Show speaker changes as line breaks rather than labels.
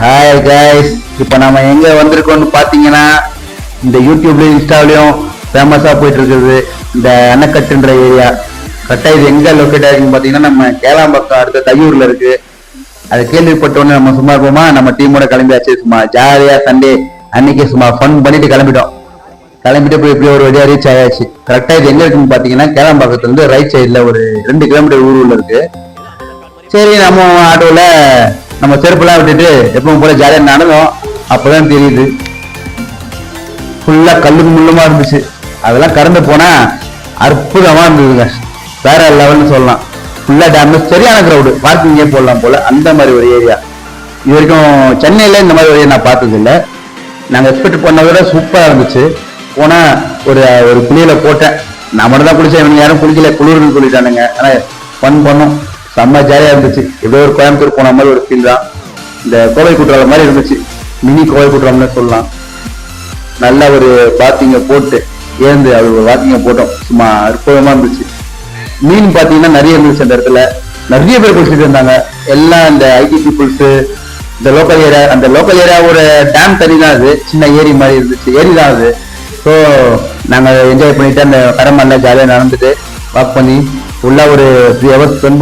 Hi guys, இப்போ நம்ம எங்க வந்திருக்கோம்னு பாத்தீங்கன்னா இந்த யூடியூப்லயும் இன்ஸ்டாவிலையும் ஃபேமஸா போயிட்டு இருக்குது இந்த அணைக்கட்டுன்ற ஏரியா. கரெக்டா இது எங்க லொக்கேட் ஆகிருக்குன்னு பாத்தீங்கன்னா நம்ம கேளாம்பக்கம் அடுத்த தையூர்ல இருக்கு. அது கேள்விப்பட்டோன்னு நம்ம சும்மா இருப்போமா, நம்ம டீமோட கிளம்பியாச்சு. சும்மா ஜாலியா சண்டே அன்னைக்கு சும்மா ஃபன் பண்ணிட்டு கிளம்பிட்டோம். கிளம்பிட்டு போய் இப்படி ஒரு வழியா ரீச் ஆயாச்சு. கரெக்டா இது எங்க இருக்குன்னு பாத்தீங்கன்னா கேளாம்பாக்கத்துல இருந்து ரைட் சைட்ல ஒரு 2 கிலோமீட்டர் ஊருள்ள இருக்கு. சரி, நம்ம ஆட்டோல நம்ம செருப்பெல்லாம் விட்டுட்டு எப்பவும் போல ஜாலியா நடந்தோம். அப்பதான் தெரியுது ஃபுல்லா கல்லுக்கு முள்ளுமா இருந்துச்சு. அதெல்லாம் கடந்து போனா அற்புதமா இருந்ததுங்க, வேற லெவல்னு சொல்லலாம். ஃபுல்லா டேமேஜ், சரியான கிரௌடு, பார்க்கிங்கே போடலாம் போல அந்த மாதிரி ஒரு ஏரியா. இது வரைக்கும் சென்னையில இந்த மாதிரி ஒரு ஏரியா நான் பார்த்தது இல்லை. நாங்கள் எக்ஸ்பெக்ட் பண்ணதை விட சூப்பராக இருந்துச்சு. போனா ஒரு ஒரு குளியில போட்டேன். நான் மட்டும் தான் குளிச்சேன், இவங்க யாரும் குளிக்கல, குளிர்னு சொல்லிட்டானுங்க. ஆனால் ஃபன் பண்ணோம், செம்ம ஜாலியாக இருந்துச்சு. எப்படியோ ஒரு கோயம்புத்தூர் போன மாதிரி ஒரு ஃபீல் தான். இந்த கோவை குற்றாலம் மாதிரி இருந்துச்சு, மினி கோவை குற்றாலம்னு சொல்லலாம். நல்ல ஒரு பாத்திங்க போட்டு ஏந்து அது ஒரு வாக்கிங்க போட்டோம், சும்மா அற்புதமா இருந்துச்சு. மீன் பார்த்தீங்கன்னா நிறைய இருந்துச்சு அந்த இடத்துல, நிறைய பேர் குளிச்சுட்டு இருந்தாங்க. எல்லாம் இந்த ஐடி பீப்புள்ஸு, இந்த லோக்கல் ஏரியா. அந்த லோக்கல் ஏரியா ஒரு டேம் தண்ணி தான், அது சின்ன ஏரி மாதிரி இருந்துச்சு, ஏரி தான் அது. ஸோ நாங்கள் என்ஜாய் பண்ணிட்டு அந்த கடமல்ல ஜாலியாக நடந்துட்டு வாக் பண்ணி ஃபுல்லாக ஒரு 3 ஹவர்ஸ் ஸ்பெண்ட்